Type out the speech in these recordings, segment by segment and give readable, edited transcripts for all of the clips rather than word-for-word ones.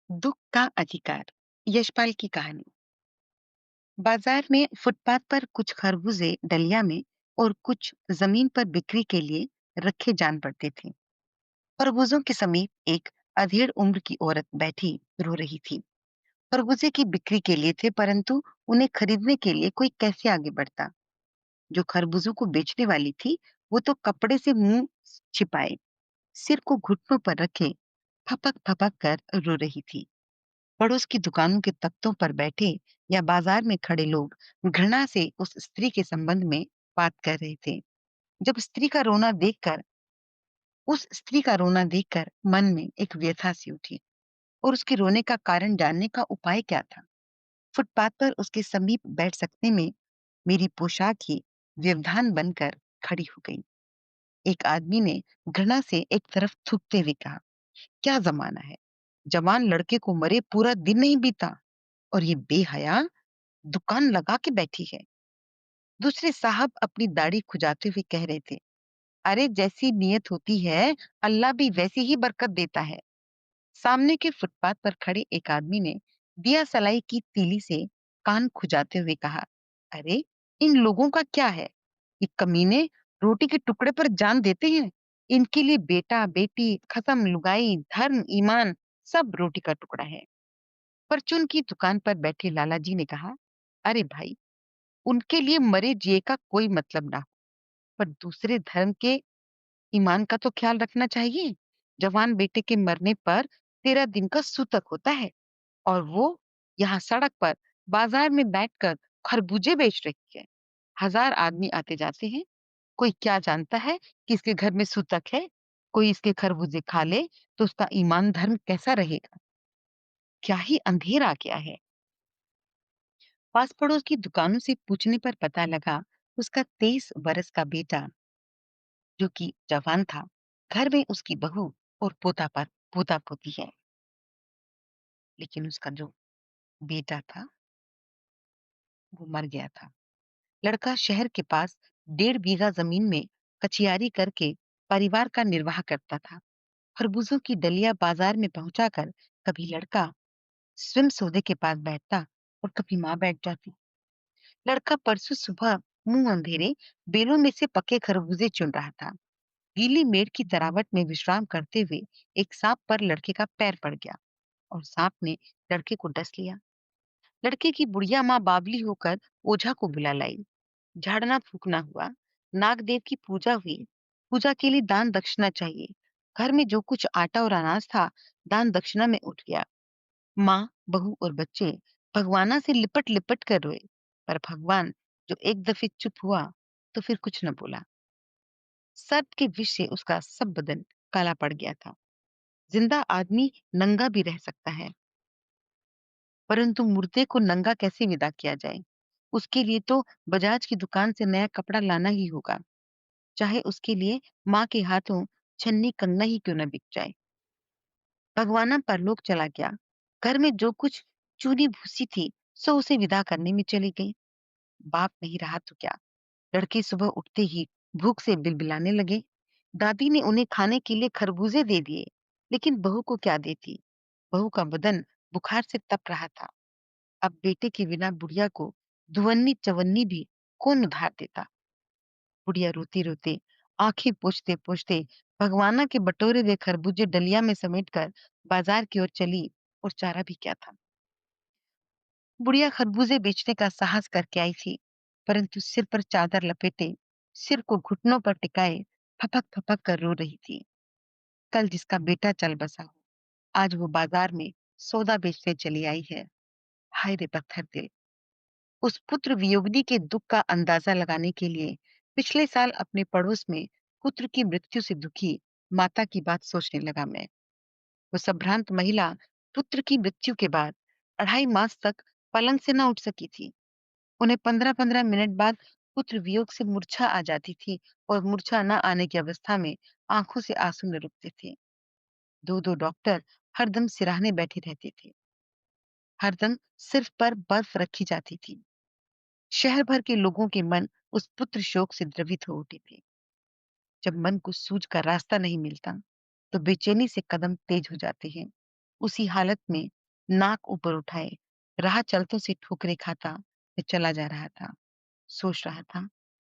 दुख का अधिकार। यशपाल की कहानी। बाजार में फुटपाथ पर कुछ खरबूजे डलिया में और कुछ जमीन पर बिक्री के लिए रखे जान पड़ते थे। खरबूजों के समीप एक अधेड़ उम्र की औरत बैठी रो रही थी। खरबूजे की बिक्री के लिए थे, परंतु उन्हें खरीदने के लिए कोई कैसे आगे बढ़ता। जो खरबूजों को बेचने वाली थी, वो तो कपड़े से मुंह छिपाए, सिर को घुटनों पर रखे फपक फपक कर रो रही थी। पड़ोस की दुकानों के तख्तों पर बैठे या बाजार में खड़े लोग घृणा से उस स्त्री के संबंध में बात कर रहे थे। जब उस स्त्री का रोना देखकर मन में एक व्यथा सी उठी, और उसके रोने का कारण जानने का उपाय क्या था। फुटपाथ पर उसके समीप बैठ सकने में मेरी पोशाक ही व्यवधान बनकर खड़ी हो गई। एक आदमी ने घृणा से एक तरफ थूकते हुए कहा, क्या जमाना है, जवान लड़के को मरे पूरा दिन नहीं बीता और ये बेहया दुकान लगा के बैठी है। दूसरे साहब अपनी दाढ़ी खुजाते हुए कह रहे थे, अरे जैसी नियत होती है, अल्लाह भी वैसी ही बरकत देता है। सामने के फुटपाथ पर खड़े एक आदमी ने दिया सलाई की तीली से कान खुजाते हुए कहा, अरे इन लोगों का क्या है, ये कमीने रोटी के टुकड़े पर जान देते हैं। इनके लिए बेटा बेटी खत्म, लुगाई धर्म ईमान सब रोटी का टुकड़ा है। परचून की दुकान पर बैठे लाला जी ने कहा, अरे भाई, उनके लिए मरे जिए का कोई मतलब ना हो, पर दूसरे धर्म के ईमान का तो ख्याल रखना चाहिए। जवान बेटे के मरने पर 13 दिन का सूतक होता है, और वो यहाँ सड़क पर बाजार में बैठकर खरबूजे बेच रही है। 1000 आदमी आते जाते हैं, कोई क्या जानता है कि इसके घर में सूतक है। कोई इसके खरबूजे खा ले तो उसका ईमान धर्म कैसा रहेगा। क्या ही अंधेर आ गया है। पास पड़ोस की दुकानों से पूछने पर पता लगा, उसका 23 बरस का बेटा, जो कि जवान था, घर में उसकी बहू और पोता पोती है। लेकिन उसका जो बेटा था, वो मर गया था। लड़का शहर के पास 1.5 बीघा जमीन में कचियारी करके परिवार का निर्वाह करता था। खरबूजों की डलिया बाजार में पहुंचाकर कभी लड़का स्वयं सौदे के पास बैठता और कभी माँ बैठ जाती। लड़का परसों सुबह मुंह अंधेरे बेलों में से पके खरबूजे चुन रहा था। गीली मेड़ की तरावट में विश्राम करते हुए एक सांप पर लड़के का पैर पड़ गया, और सांप ने लड़के को डस लिया। लड़के की बुढ़िया माँ बावली होकर ओझा को बुला लाई। झाड़ना फूकना हुआ, नागदेव की पूजा हुई। पूजा के लिए दान दक्षिणा चाहिए। घर में जो कुछ आटा और अनाज था, दान दक्षिणा में उठ गया। माँ, बहू और बच्चे भगवाना से लिपट लिपट कर रोए, पर भगवान जो एक दफे चुप हुआ तो फिर कुछ न बोला। सर्प के विष से उसका सब बदन काला पड़ गया था। जिंदा आदमी नंगा भी रह सकता है, परंतु मुर्दे को नंगा कैसे विदा किया जाए। उसके लिए तो बजाज की दुकान से नया कपड़ा लाना ही होगा, चाहे उसके लिए माँ के हाथों छन्नी कंगना ही क्यों न बिक जाए। भगवाना परलोक चला गया। घर में जो कुछ चूनी भूसी थी, सो उसे विदा करने में चली गई। बाप नहीं रहा तो क्या। लड़के सुबह उठते ही भूख से बिलबिलाने लगे। दादी ने उन्हें खाने के लिए खरबूजे दे दिए, लेकिन बहू को क्या देती। बहू का बदन बुखार से तप रहा था। अब बेटे के बिना बुढ़िया को दुवन्नी चवन्नी भी कौन उधार देता। बुढ़िया रोते रोते, आंखें पोंछते पोंछते भगवाना के बटोरे हुए खरबूजे डलिया में समेटकर बाजार की ओर चली, और चारा भी क्या था। बुढ़िया खरबूजे बेचने का साहस करके आई थी, परंतु सिर पर चादर लपेटे, सिर को घुटनों पर टिकाए फपक फपक कर रो रही थी। कल जिसका बेटा चल बसा हो, आज वो बाजार में सौदा बेचने चली आई है। हाय रे पत्थर दिल। उस पुत्र वियोगिनी के दुख का अंदाजा लगाने के लिए पिछले साल अपने पड़ोस में पुत्र की मृत्यु से दुखी माता की बात सोचने लगा मैं। वो संभ्रांत महिला पुत्र की मृत्यु के बाद 2.5 मास तक पलंग से न उठ सकी थी। उन्हें 15-15 मिनट बाद पुत्र वियोग से मूर्छा आ जाती थी, और मूर्छा न आने की अवस्था में आंखों से आंसू न रुकते थे। दो दो डॉक्टर हरदम सिराहने बैठे रहते थे। हरदम सिर पर बर्फ रखी जाती थी। शहर भर के लोगों के मन उस पुत्र शोक से द्रवित हो उठे थे। जब मन को सूझ का रास्ता नहीं मिलता, तो बेचैनी से कदम तेज हो जाते हैं। उसी हालत में नाक ऊपर उठाए, राह चलतों से ठोकरें खाता मैं चला जा रहा था। सोच रहा था,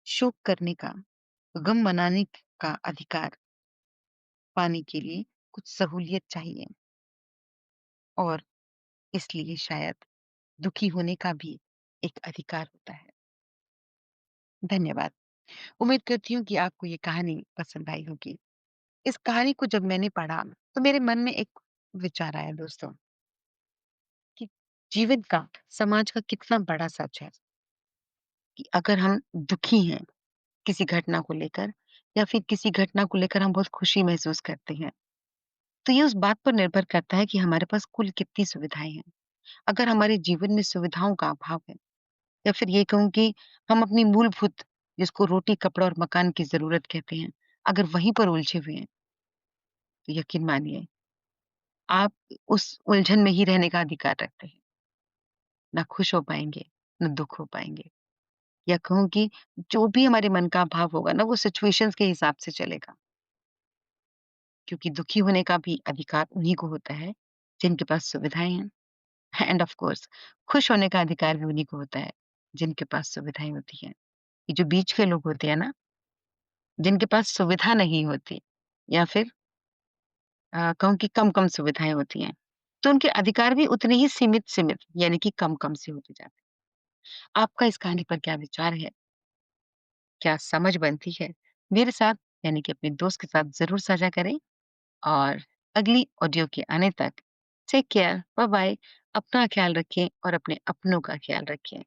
शोक करने का, गम मनाने का अधिकार पाने के लिए कुछ सहूलियत चाहिए और इसलिए शायद दुखी होने का भी एक अधिकार होता है। धन्यवाद। उम्मीद करती हूँ कि आपको ये कहानी पसंद आई होगी। इस कहानी को जब मैंने पढ़ा, तो मेरे मन में एक विचार आया दोस्तों, कि जीवन का, समाज का कितना बड़ा सच है कि अगर हम दुखी हैं किसी घटना को लेकर या फिर किसी घटना को लेकर हम बहुत खुशी महसूस करते हैं, तो ये उस बात पर निर्भर करता है कि हमारे पास कुल कितनी सुविधाएँ हैं। अगर हमारे जीवन में सुविधाओं का अभाव है या फिर ये कहूँ कि हम अपनी मूलभूत, जिसको रोटी, कपड़ा और मकान की ज़रूरत कहते हैं, अगर वहीं पर उलझे हुए हैं, तो यकीन मानिए आप उस उलझन में ही रहने का अधिकार रखते हैं। ना खुश हो पाएँगे, ना दुःख हो पाएँगे, या कहूँ कि जो भी हमारे मन का भाव होगा ना, वो सिचुएशंस के हिसाब से चलेगा। क्योंकि दुखी होने का भी अधिकार उन्हीं को होता है, जिनके पास सुविधाएँ हैं, एंड ऑफ कोर्स खुश होने का अधिकार भी उन्हीं को होता है, जिनके पास सुविधाएँ होती हैं। ये जो बीच के लोग होते हैं ना, जिनके पास सुविधा नहीं होती या फिर कहूँ कि कम-कम सुविधाएँ होती हैं, तो उनके अधिकार भी उतने ही सीमित-सीमित, यानी कि कम-कम से होते जाते हैं। आपका इस कहानी पर क्या विचार है? क्या समझ बनती है? मेरे साथ, यानी कि अपने दोस्त के साथ ज़रूर साझा करें, और अगली ऑडियो के आने तक टेक केयर, बाय बाय। अपना ख्याल रखें और अपने अपनों का ख्याल रखें।